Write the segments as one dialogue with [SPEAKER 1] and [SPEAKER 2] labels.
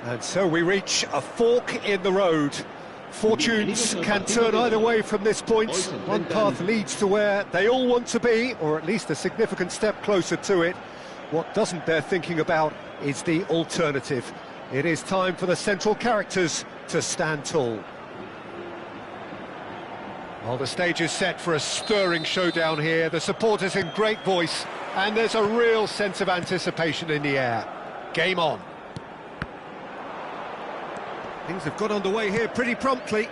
[SPEAKER 1] And so we reach a fork in the road. Fortunes can turn either way from this point. One path leads to where they all want to be, or at least a significant step closer to it. What doesn't bear thinking about is the alternative. It is time for the central characters to stand tall. Well, the stage is set for a stirring showdown here. The supporters in great voice, and there's a real sense of anticipation in the air. Game on. Things have got underway here pretty promptly.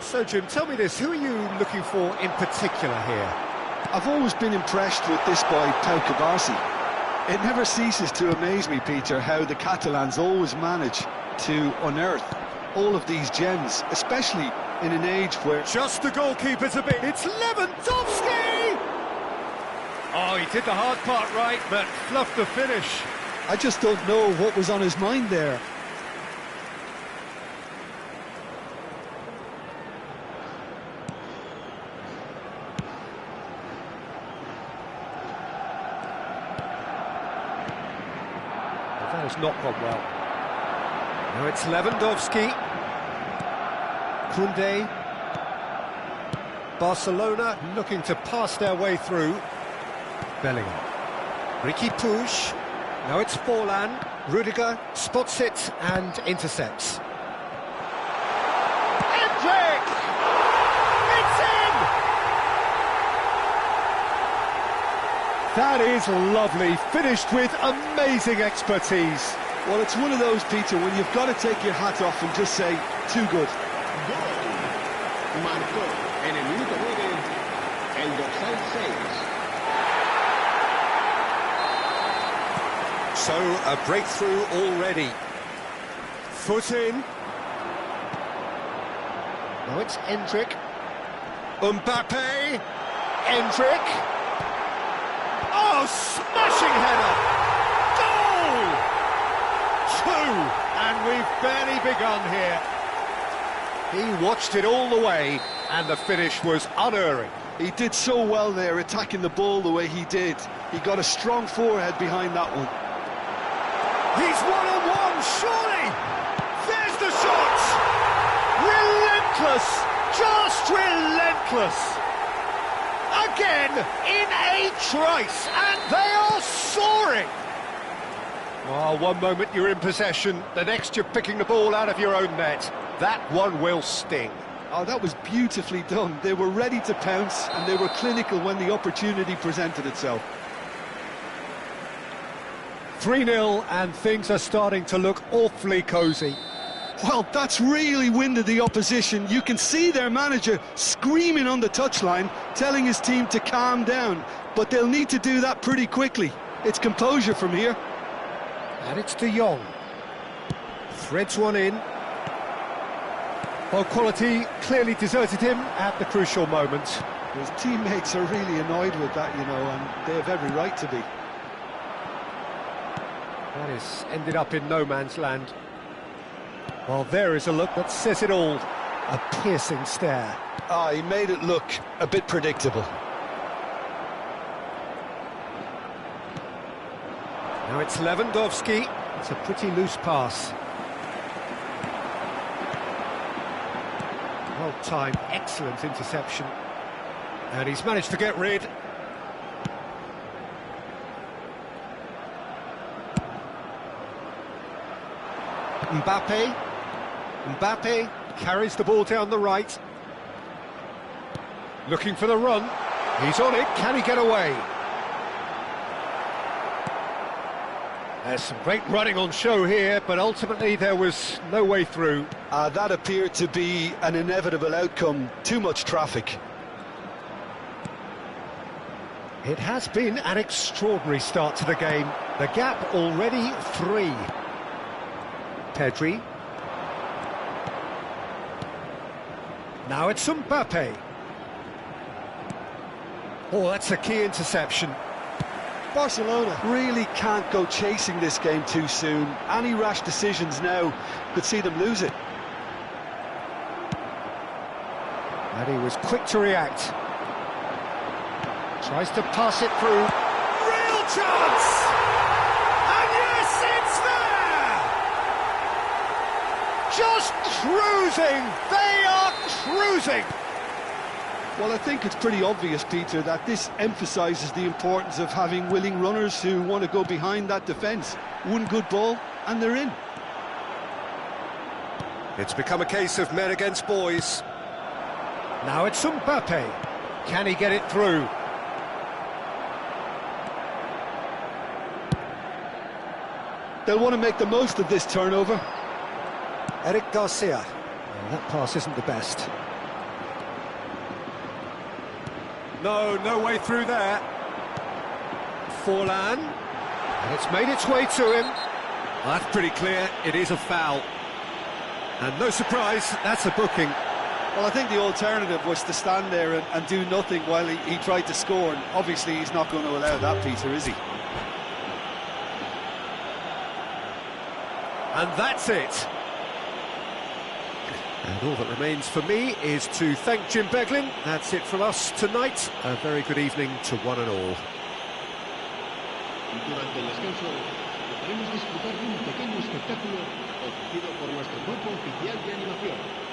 [SPEAKER 1] So, Jim, tell me this, who are you looking for in particular here?
[SPEAKER 2] I've always been impressed with this boy, Pau Cubarsí. It never ceases to amaze me, Peter, how the Catalans always manage to unearth all of these gems, especially in an age where...
[SPEAKER 1] Just the goalkeeper to beat. It's Lewandowski! Oh, he did the hard part right, but fluffed the finish.
[SPEAKER 2] I just don't know what was on his mind there.
[SPEAKER 1] That has not gone well. Now it's Lewandowski. Koundé. Barcelona looking to pass their way through. Bellingham. Riqui Puig. Now it's Forlan. Rudiger spots it and intercepts. Endrick! It's in! That is lovely, finished with amazing expertise.
[SPEAKER 2] Well, it's one of those, Peter, when you've got to take your hat off and just say, too good.
[SPEAKER 3] Marcó en el minuto 9 el dorsal 6.
[SPEAKER 1] So, a breakthrough already. Foot in. Now it's Endrick. Mbappe. Endrick. Oh, smashing header! Goal! 2, and we've barely begun here. He watched it all the way, and the finish was unerring.
[SPEAKER 2] He did so well there, attacking the ball the way he did. He got a strong forehead behind that one.
[SPEAKER 1] He's one-on-one, surely! There's the shot! Relentless! Just relentless! Again, in a trice, and they are soaring! Oh, one moment you're in possession, the next you're picking the ball out of your own net. That one will sting.
[SPEAKER 2] Oh, that was beautifully done. They were ready to pounce, and they were clinical when the opportunity presented itself.
[SPEAKER 1] 3-0, and things are starting to look awfully cosy.
[SPEAKER 2] Well, that's really winded the opposition. You can see their manager screaming on the touchline, telling his team to calm down. But they'll need to do that pretty quickly. It's composure from here.
[SPEAKER 1] And it's De Jong. Threads one in. Well, quality clearly deserted him at the crucial moment.
[SPEAKER 2] His teammates are really annoyed with that, you know, and they have every right to be.
[SPEAKER 1] That is ended up in no man's land. Well, there is a look that says it all. A piercing stare.
[SPEAKER 2] Ah, he made it look a bit predictable.
[SPEAKER 1] Now it's Lewandowski. It's a pretty loose pass. Well timed, excellent interception. And he's managed to get rid. Mbappe. Mbappe carries the ball down the right. Looking for the run. He's on it. Can he get away? There's some great running on show here, but ultimately there was no way through.
[SPEAKER 2] That appeared to be an inevitable outcome. Too much traffic.
[SPEAKER 1] It has been an extraordinary start to the game. The gap already 3. Pedri. Now it's Mbappe. Oh, that's a key interception.
[SPEAKER 2] Barcelona really can't go chasing this game too soon. Any rash decisions now could see them lose it.
[SPEAKER 1] And he was quick to react. Tries to pass it through. Real chance! And yes, it's there! just cruising! They are cruising!
[SPEAKER 2] Well, I think it's pretty obvious, Peter, that this emphasises the importance of having willing runners who want to go behind that defence. One good ball, and they're in.
[SPEAKER 4] It's become a case of men against boys.
[SPEAKER 1] Now it's Mbappe. Can he get it through?
[SPEAKER 2] They'll want to make the most of this turnover.
[SPEAKER 1] Eric Garcia. Well, that pass isn't the best.
[SPEAKER 4] No way through there. Forlan.
[SPEAKER 1] And it's made its way to him.
[SPEAKER 4] That's pretty clear, it is a foul. And no surprise, that's a booking.
[SPEAKER 2] Well, I think the alternative was to stand there and do nothing while he tried to score, and obviously he's not going to allow that, Peter, is he?
[SPEAKER 4] And that's it. And all that remains for me is to thank Jim Beglin. That's it from us tonight. A very good evening to one and all.
[SPEAKER 3] Durante el descanso, podremos disfrutar de un pequeño espectáculo ofrecido por nuestro grupo oficial de animación.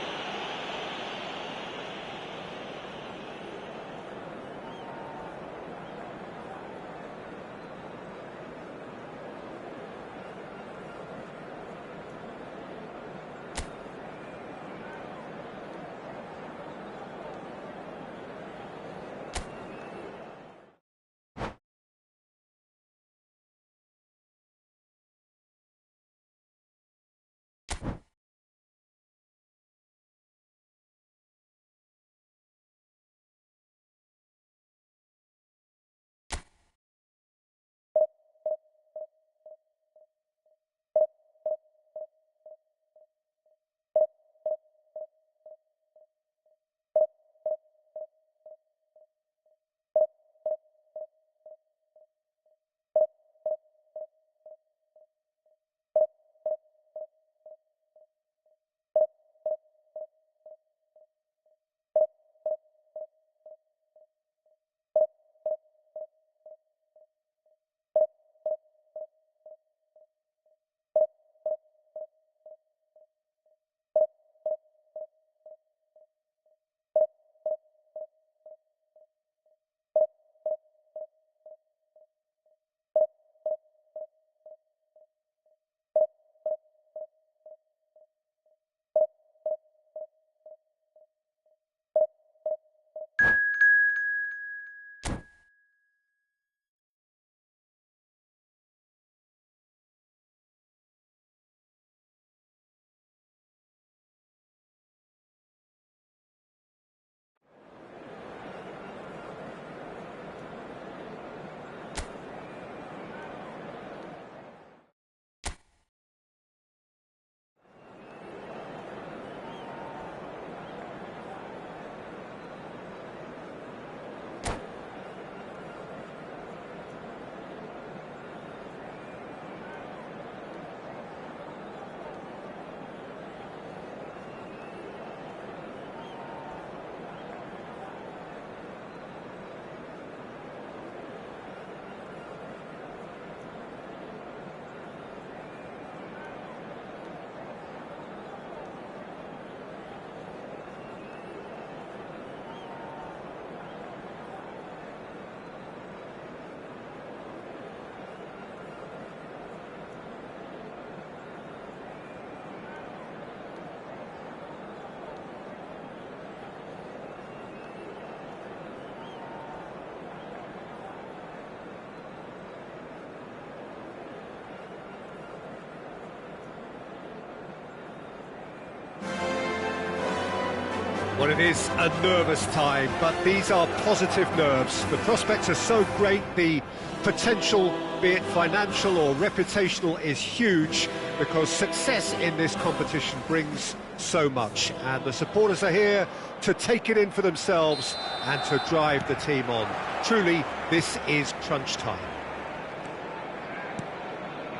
[SPEAKER 4] Well, it is a nervous time, but these are positive nerves. The prospects are so great, the potential, be it financial or reputational, is huge, because success in this competition brings so much. And the supporters are here to take it in for themselves and to drive the team on. Truly, this is crunch time.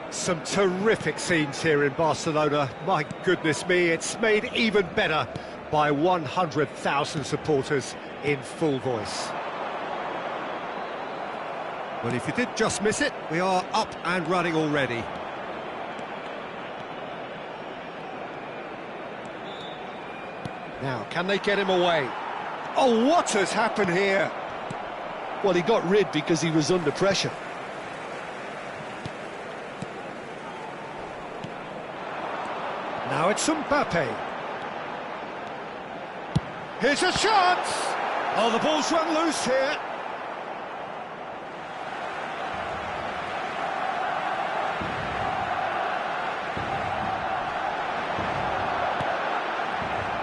[SPEAKER 4] Some terrific scenes here in Barcelona. My goodness me, it's made even better by 100,000 supporters in full voice. Well, if you did just miss it, we are up and running already. Now, can they get him away? Oh, what has happened here?
[SPEAKER 2] Well, he got rid because he was under pressure.
[SPEAKER 4] Now it's Mbappe. Here's a chance! Oh, the ball's run loose here.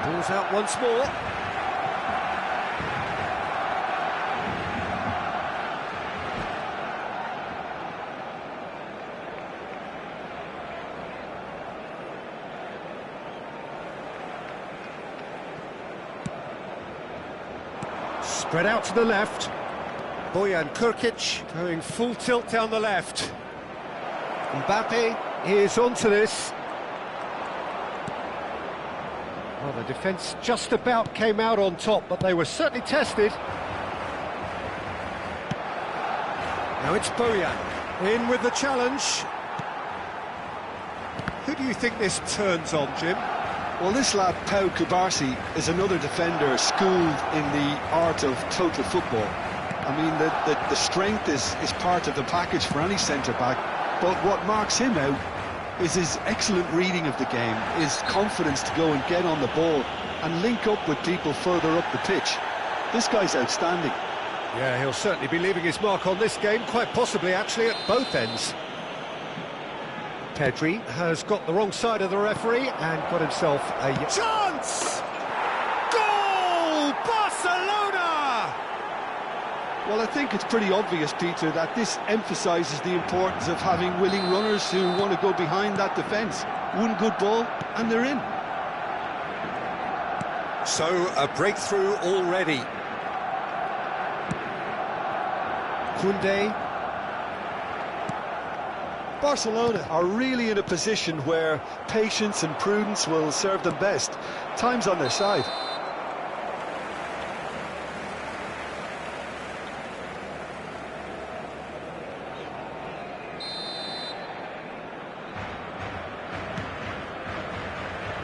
[SPEAKER 4] Ball's out once more. Spread out to the left. Bojan Kurkic going full tilt down the left. Mbappe is onto this. Well, the defence just about came out on top, but they were certainly tested. Now it's Bojan in with the challenge. Who do you think this turns on, Jim?
[SPEAKER 2] Well, this lad, Pau Cubarsí, is another defender schooled in the art of total football. I mean, the strength is part of the package for any centre-back, but what marks him out is his excellent reading of the game, his confidence to go and get on the ball and link up with people further up the pitch. This guy's outstanding.
[SPEAKER 4] Yeah, he'll certainly be leaving his mark on this game, quite possibly actually at both ends. Pedri has got the wrong side of the referee and got himself a chance! Goal! Barcelona!
[SPEAKER 2] Well, I think it's pretty obvious, Peter, that this emphasises the importance of having willing runners who want to go behind that defence. One good ball and they're in.
[SPEAKER 4] So, a breakthrough already. Koundé.
[SPEAKER 2] Barcelona are really in a position where patience and prudence will serve them best. Time's on their side.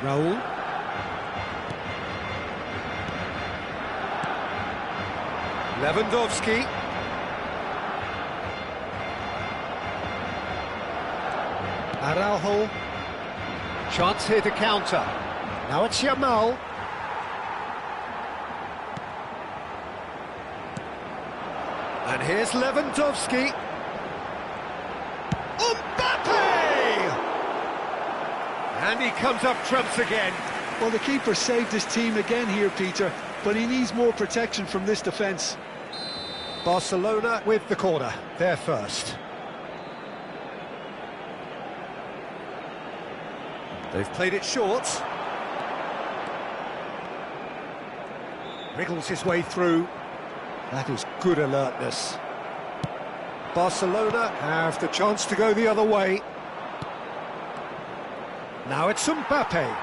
[SPEAKER 4] Raúl. Lewandowski. Araujo. Chance here to counter. Now it's Yamal. And here's Lewandowski. Mbappe! And he comes up trumps again.
[SPEAKER 2] Well, the keeper saved his team again here, Peter, but he needs more protection from this defence.
[SPEAKER 4] Barcelona with the corner, they're first. They've played it short. Wriggles his way through. That is good alertness. Barcelona have the chance to go the other way. Now it's Mbappe.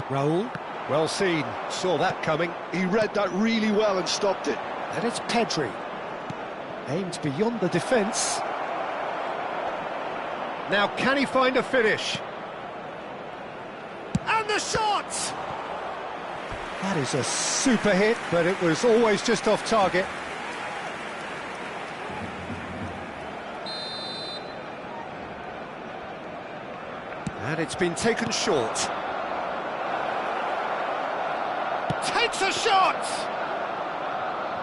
[SPEAKER 4] Raúl, well seen, saw that coming.
[SPEAKER 2] He read that really well and stopped it.
[SPEAKER 4] And it's Pedri. Aimed beyond the defence. Now can he find a finish? And the shot! That is a super hit, but it was always just off target. And it's been taken short. Takes a shot!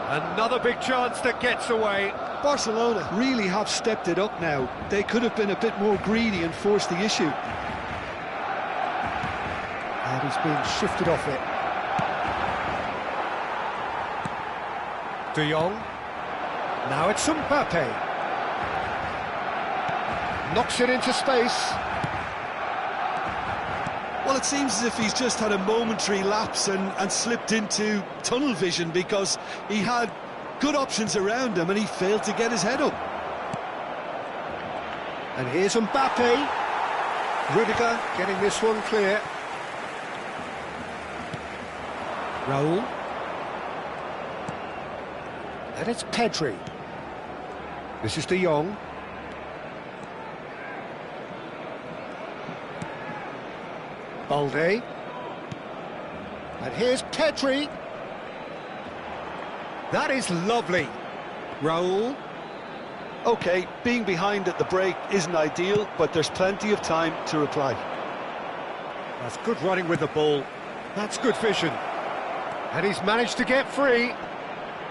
[SPEAKER 4] Another big chance that gets away.
[SPEAKER 2] Barcelona really have stepped it up now. They could have been a bit more greedy and forced the issue.
[SPEAKER 4] And he's being shifted off it. De Jong. Now it's Mbappe. Knocks it into space.
[SPEAKER 2] Well, it seems as if he's just had a momentary lapse and slipped into tunnel vision because he had good options around him and he failed to get his head up.
[SPEAKER 4] And here's Mbappe. Rudiger getting this one clear. Raúl. And it's Pedri. This is De Jong. Balde. And here's Pedri. That is lovely. Raul.
[SPEAKER 2] OK, being behind at the break isn't ideal, but there's plenty of time to reply.
[SPEAKER 4] That's good running with the ball. That's good vision. And he's managed to get free.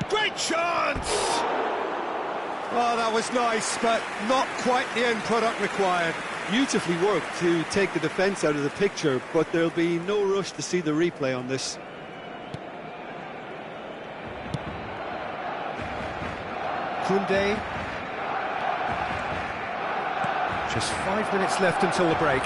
[SPEAKER 4] Great chance! Oh, that was nice, but not quite the end product required.
[SPEAKER 2] Beautifully worked to take the defence out of the picture, but there'll be no rush to see the replay on this.
[SPEAKER 4] Koundé. Just 5 minutes left until the break.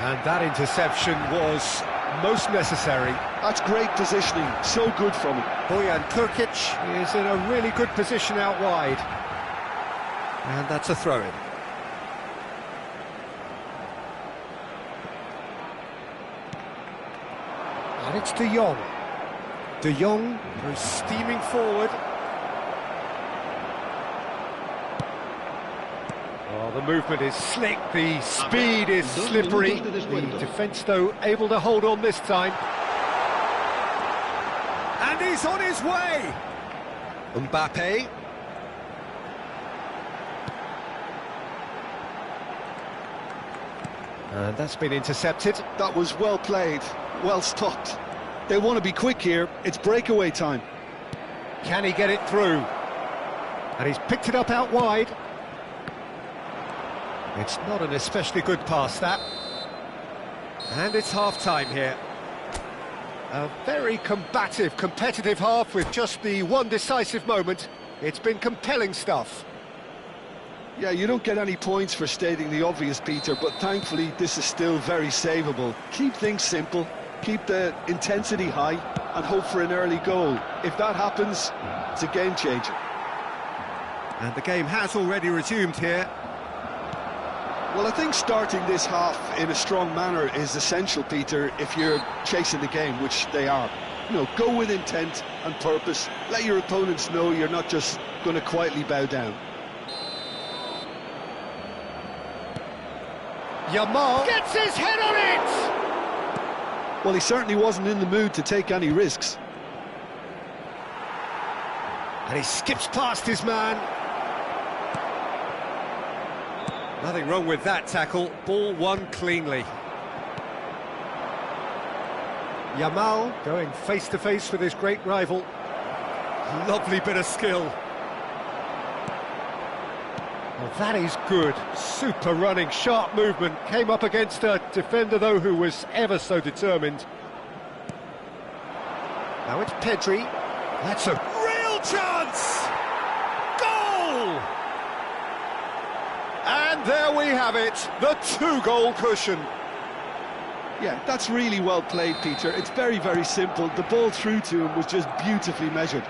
[SPEAKER 4] And that interception was most necessary.
[SPEAKER 2] That's great positioning, so good from him.
[SPEAKER 4] Bojan Krkic is in a really good position out wide. And that's a throw-in. And it's De Jong. De Jong goes steaming forward. Oh, the movement is slick, the speed is slippery. The defence, though, able to hold on this time. And he's on his way! Mbappe. And that's been intercepted.
[SPEAKER 2] That was well played, well stopped. They want to be quick here, it's breakaway time.
[SPEAKER 4] Can he get it through? And he's picked it up out wide. It's not an especially good pass, that. And it's half-time here. A very combative, competitive half with just the one decisive moment. It's been compelling stuff.
[SPEAKER 2] Yeah, you don't get any points for stating the obvious, Peter, but thankfully this is still very savable. Keep things simple, keep the intensity high, and hope for an early goal. If that happens, it's a game-changer.
[SPEAKER 4] And the game has already resumed here.
[SPEAKER 2] Well, I think starting this half in a strong manner is essential, Peter, if you're chasing the game, which they are. You know, go with intent and purpose. Let your opponents know you're not just going to quietly bow down.
[SPEAKER 4] Yamal gets his head on it!
[SPEAKER 2] Well, he certainly wasn't in the mood to take any risks.
[SPEAKER 4] And he skips past his man. Nothing wrong with that tackle, ball won cleanly. Yamal going face-to-face with his great rival. Lovely bit of skill. Well, that is good, super running, sharp movement. Came up against a defender, though, who was ever so determined. Now it's Pedri. That's a real chance! Goal! And there we have it, the two-goal cushion.
[SPEAKER 2] Yeah, that's really well played, Peter. It's very, very simple. The ball through to him was just beautifully measured.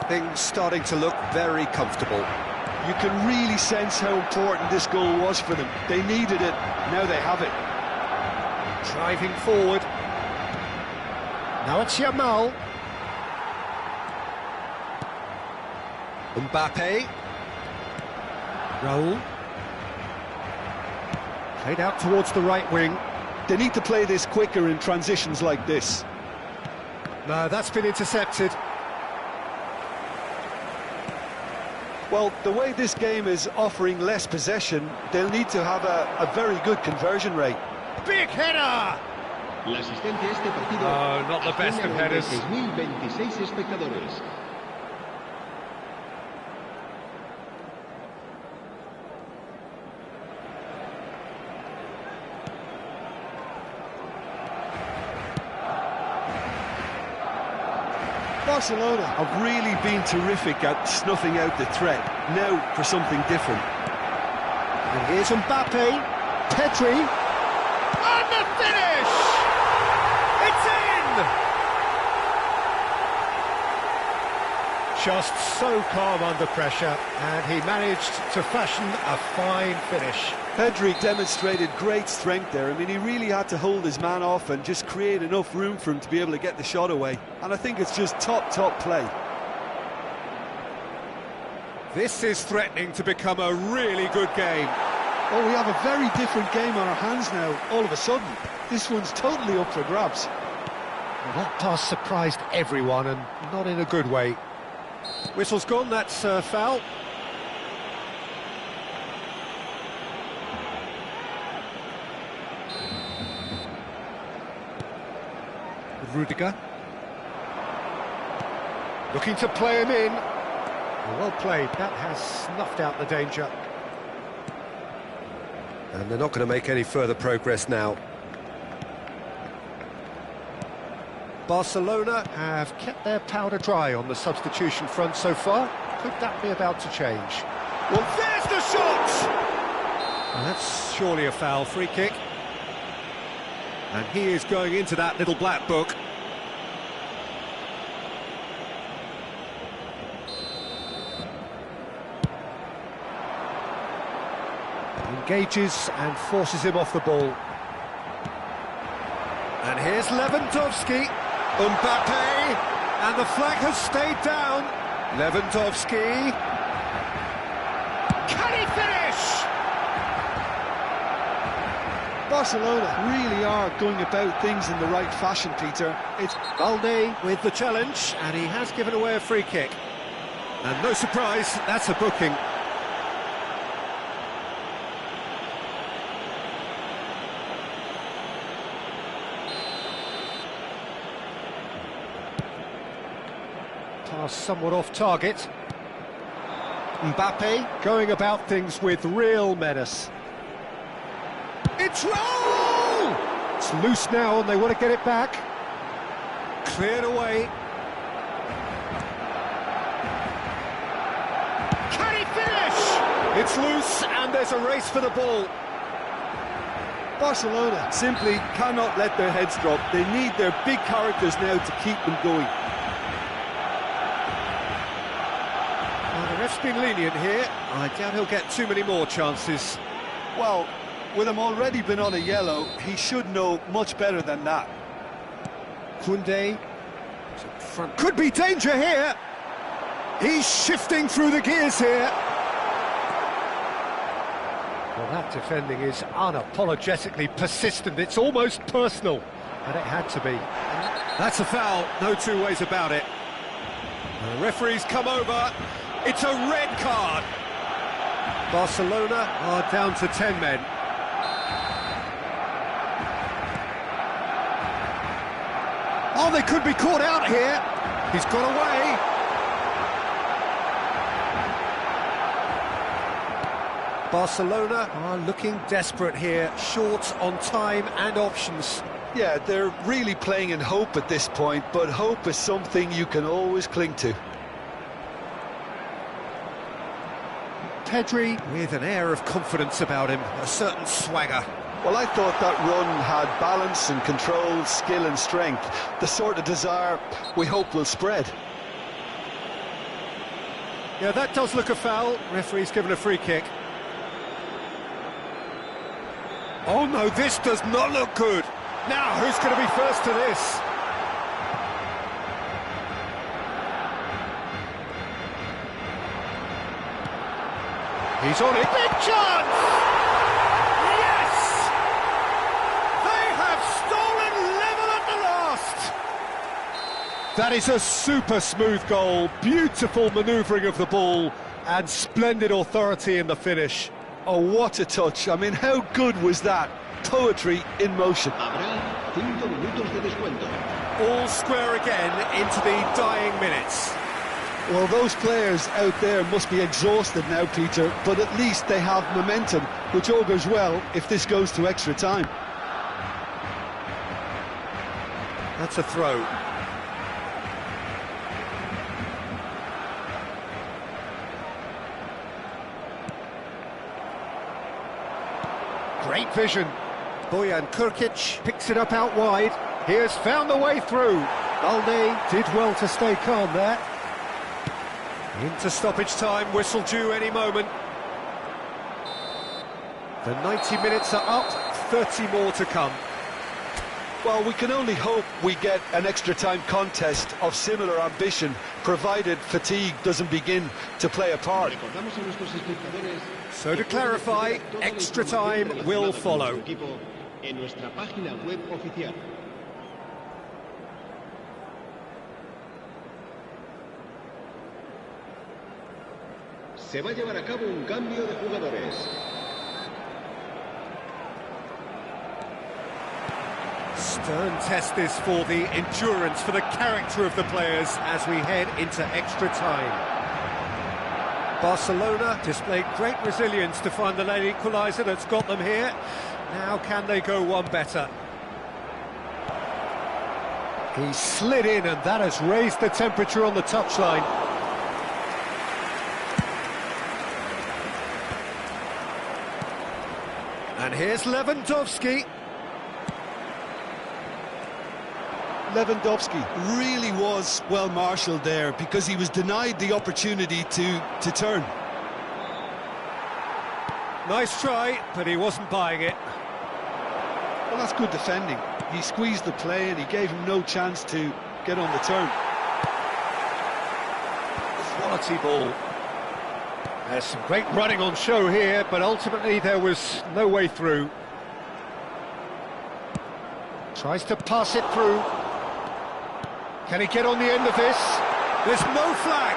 [SPEAKER 4] Things starting to look very comfortable.
[SPEAKER 2] You can really sense how important this goal was for them. They needed it, now they have it.
[SPEAKER 4] Driving forward. Now it's Yamal. Mbappe. Raul. Played out towards the right wing.
[SPEAKER 2] They need to play this quicker in transitions like this.
[SPEAKER 4] No, that's been intercepted.
[SPEAKER 2] Well, the way this game is offering less possession, they'll need to have a very good conversion rate.
[SPEAKER 4] Big header!
[SPEAKER 3] La asistencia a este partido.
[SPEAKER 4] Oh, not the best of headers.
[SPEAKER 3] 6.026 espectadores.
[SPEAKER 2] Barcelona have really been terrific at snuffing out the threat. Now for something different.
[SPEAKER 4] And here's Mbappe. Pedri. And the finish! It's in! Just so calm under pressure, and he managed to fashion a fine finish.
[SPEAKER 2] Pedri demonstrated great strength there. I mean, he really had to hold his man off and just create enough room for him to be able to get the shot away. And I think it's just top play.
[SPEAKER 4] This is threatening to become a really good game.
[SPEAKER 2] Oh, we have a very different game on our hands now, all of a sudden. This one's totally up for grabs.
[SPEAKER 4] Well, that pass surprised everyone, and not in a good way. Whistle's gone, that's foul. Rudiger. Looking to play him in. Well played, that has snuffed out the danger. And they're not going to make any further progress now. Barcelona have kept their powder dry on the substitution front so far. Could that be about to change?
[SPEAKER 1] Well, there's the shot!
[SPEAKER 4] And that's surely a foul, free kick. And he is going into that little black book. Engages and forces him off the ball. And here's Lewandowski. Mbappe, and the flag has stayed down. Lewandowski.
[SPEAKER 1] Can he finish?
[SPEAKER 2] Barcelona really are going about things in the right fashion, Peter. It's
[SPEAKER 4] Balde with the challenge, and he has given away a free kick. And no surprise, that's a booking. Pass somewhat off target. Mbappe going about things with real menace. It's roll! It's loose now and they want to get it back. Cleared away.
[SPEAKER 1] Can he finish?
[SPEAKER 4] It's loose and there's a race for the ball.
[SPEAKER 2] Barcelona simply cannot let their heads drop. They need their big characters now to keep them going.
[SPEAKER 4] The ref's been lenient here. I doubt he'll get too many more chances.
[SPEAKER 2] Well, with him already been on a yellow, he should know much better than that.
[SPEAKER 4] Koundé. Front. Could be danger here. He's shifting through the gears here. Well, that defending is unapologetically persistent. It's almost personal. And it had to be. That's a foul, no two ways about it. The referee's come over. It's a red card. Barcelona are down to 10 men. Oh, they could be caught out here. He's got away. Barcelona are looking desperate here, short on time and options.
[SPEAKER 2] Yeah, they're really playing in hope at this point, but hope is something you can always cling to.
[SPEAKER 4] Pedri with an air of confidence about him, a certain swagger.
[SPEAKER 2] Well, I thought that run had balance and control, skill and strength, the sort of desire we hope will spread.
[SPEAKER 4] Yeah, that does look a foul. Referee's given a free kick. Oh no, this does not look good. Now, who's going to be first to this? He's on it.
[SPEAKER 1] Big chance! Yes! They have stolen level at the last!
[SPEAKER 4] That is a super smooth goal. Beautiful manoeuvring of the ball and splendid authority in the finish.
[SPEAKER 2] Oh, what a touch. I mean, how good was that? Poetry in motion.
[SPEAKER 3] Habrá 5 minutos de descuento.
[SPEAKER 4] All square again into the dying minutes.
[SPEAKER 2] Well, those players out there must be exhausted now, Peter, but at least they have momentum, which augurs well if this goes to extra time.
[SPEAKER 4] That's a throw. Great vision. Bojan Kurkic picks it up out wide. He has found the way through. Balde did well to stay calm there. Into stoppage time, whistle due any moment. The 90 minutes are up, 30 more to come.
[SPEAKER 2] Well, we can only hope we get an extra-time contest of similar ambition, provided fatigue doesn't begin to play a part.
[SPEAKER 3] Recordamos a nuestros espectadores
[SPEAKER 4] So to
[SPEAKER 3] que pueden
[SPEAKER 4] clarify,
[SPEAKER 3] ver toda la
[SPEAKER 4] extra
[SPEAKER 3] información
[SPEAKER 4] time will
[SPEAKER 3] relacionada con
[SPEAKER 4] follow.
[SPEAKER 3] nuestro equipo en nuestra página web oficial. Se va a llevar a cabo un cambio de jugadores.
[SPEAKER 4] Stern test this for the endurance, for the character of the players as we head into extra time. Barcelona displayed great resilience to find the late equaliser that's got them here. Now can they go one better? He slid in and that has raised the temperature on the touchline. And here's Lewandowski.
[SPEAKER 2] Lewandowski really was well marshalled there because he was denied the opportunity to turn.
[SPEAKER 4] Nice try, but he wasn't buying it.
[SPEAKER 2] Well, that's good defending. He squeezed the play and he gave him no chance to get on the turn.
[SPEAKER 4] Quality ball. There's some great running on show here, but ultimately there was no way through. Tries to pass it through. Can he get on the end of this? There's no flag.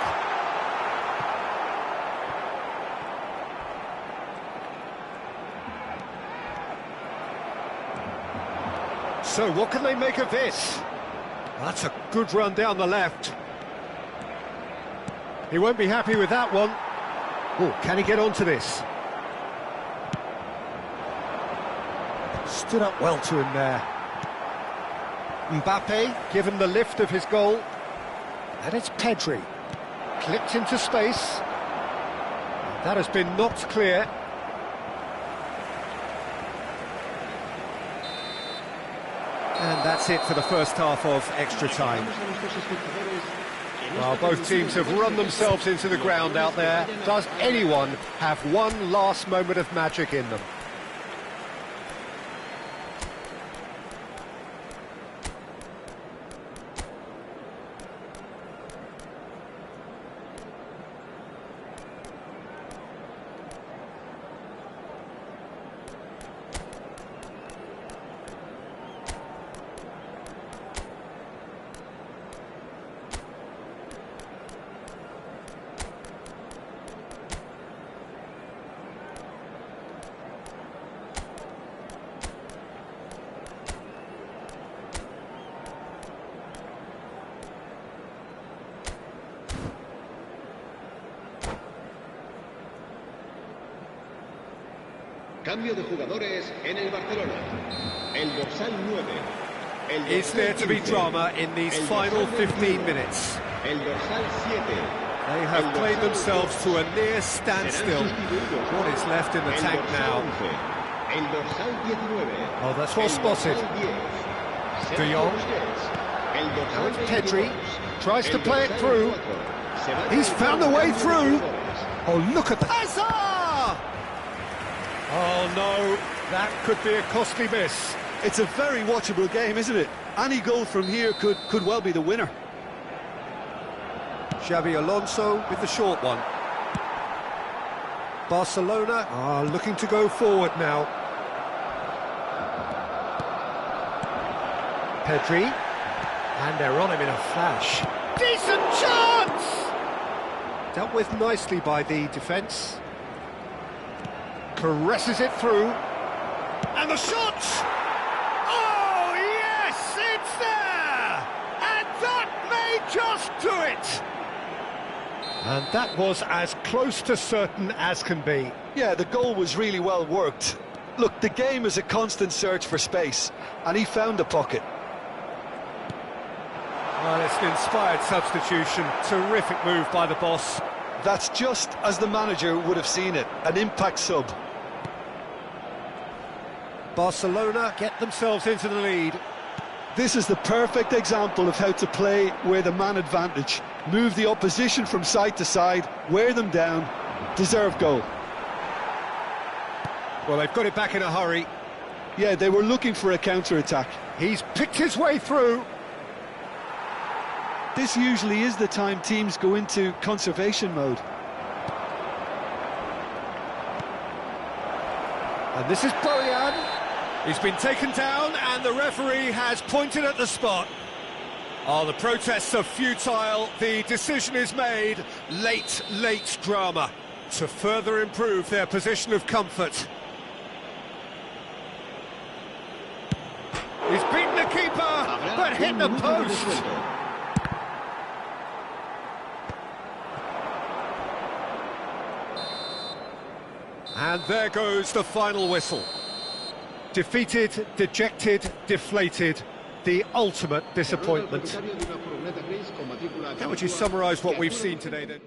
[SPEAKER 4] So what can they make of this? That's a good run down the left. He won't be happy with that one. Oh, can he get onto this? Stood up well to him there. Mbappe given the lift of his goal. And it's Pedri. Clipped into space. That has been knocked clear. And that's it for the first half of extra time. Well, both teams have run themselves into the ground out there. Does anyone have one last moment of magic in them?
[SPEAKER 3] Cambio de jugadores en el Barcelona. El dorsal 9. El dorsal
[SPEAKER 4] Is there to be
[SPEAKER 3] 15,
[SPEAKER 4] drama in these
[SPEAKER 3] el
[SPEAKER 4] final
[SPEAKER 3] dorsal
[SPEAKER 4] 15
[SPEAKER 3] 21,
[SPEAKER 4] minutes?
[SPEAKER 3] El dorsal 7.
[SPEAKER 4] They have
[SPEAKER 3] el
[SPEAKER 4] played
[SPEAKER 3] dorsal
[SPEAKER 4] themselves to a near
[SPEAKER 3] serán
[SPEAKER 4] standstill.
[SPEAKER 3] sustituidos
[SPEAKER 4] What is left in the
[SPEAKER 3] el
[SPEAKER 4] tank
[SPEAKER 3] dorsal
[SPEAKER 4] now?
[SPEAKER 3] 11, el dorsal 19.
[SPEAKER 4] Oh, that's well
[SPEAKER 3] el
[SPEAKER 4] spotted.
[SPEAKER 3] dorsal 10,
[SPEAKER 4] De
[SPEAKER 3] Sergio
[SPEAKER 4] Jong.
[SPEAKER 3] Busquets, el dorsal
[SPEAKER 4] Now it's Pedri.
[SPEAKER 3] 22,
[SPEAKER 4] Tries to
[SPEAKER 3] el
[SPEAKER 4] play it
[SPEAKER 3] dorsal
[SPEAKER 4] through.
[SPEAKER 3] 24. Se va a
[SPEAKER 4] He's
[SPEAKER 3] realizar
[SPEAKER 4] found a
[SPEAKER 3] un
[SPEAKER 4] way
[SPEAKER 3] cambio de
[SPEAKER 4] through.
[SPEAKER 3] jugadores.
[SPEAKER 4] Oh, look at that. Hazard! Oh, no, that could be a costly miss.
[SPEAKER 2] It's a very watchable game, isn't it? Any goal from here could well be the winner.
[SPEAKER 4] Xabi Alonso with the short one. Barcelona are looking to go forward now. Pedri. And they're on him in a flash. Decent chance! Dealt with nicely by the defence. Caresses it through. And the shot! Oh, yes, it's there! And that may just do it! And that was as close to certain as can be.
[SPEAKER 2] Yeah, the goal was really well worked. Look, the game is a constant search for space, and he found the pocket.
[SPEAKER 4] Well, it's an inspired substitution. Terrific move by the boss.
[SPEAKER 2] That's just as the manager would have seen it, an impact sub.
[SPEAKER 4] Barcelona get themselves into the lead.
[SPEAKER 2] This is the perfect example of how to play with a man advantage. Move the opposition from side to side, wear them down, deserve goal.
[SPEAKER 4] Well, they've got it back in a hurry.
[SPEAKER 2] Yeah, they were looking for a counter-attack.
[SPEAKER 4] He's picked his way through.
[SPEAKER 2] This usually is the time teams go into conservation mode.
[SPEAKER 4] And this is Bojan. He's been taken down and the referee has pointed at the spot. Oh, the protests are futile. The decision is made. Late drama to further improve their position of comfort. He's beaten the keeper, but hit the post. And there goes the final whistle. Defeated, dejected, deflated. The ultimate disappointment. How would you summarise what we've seen today then?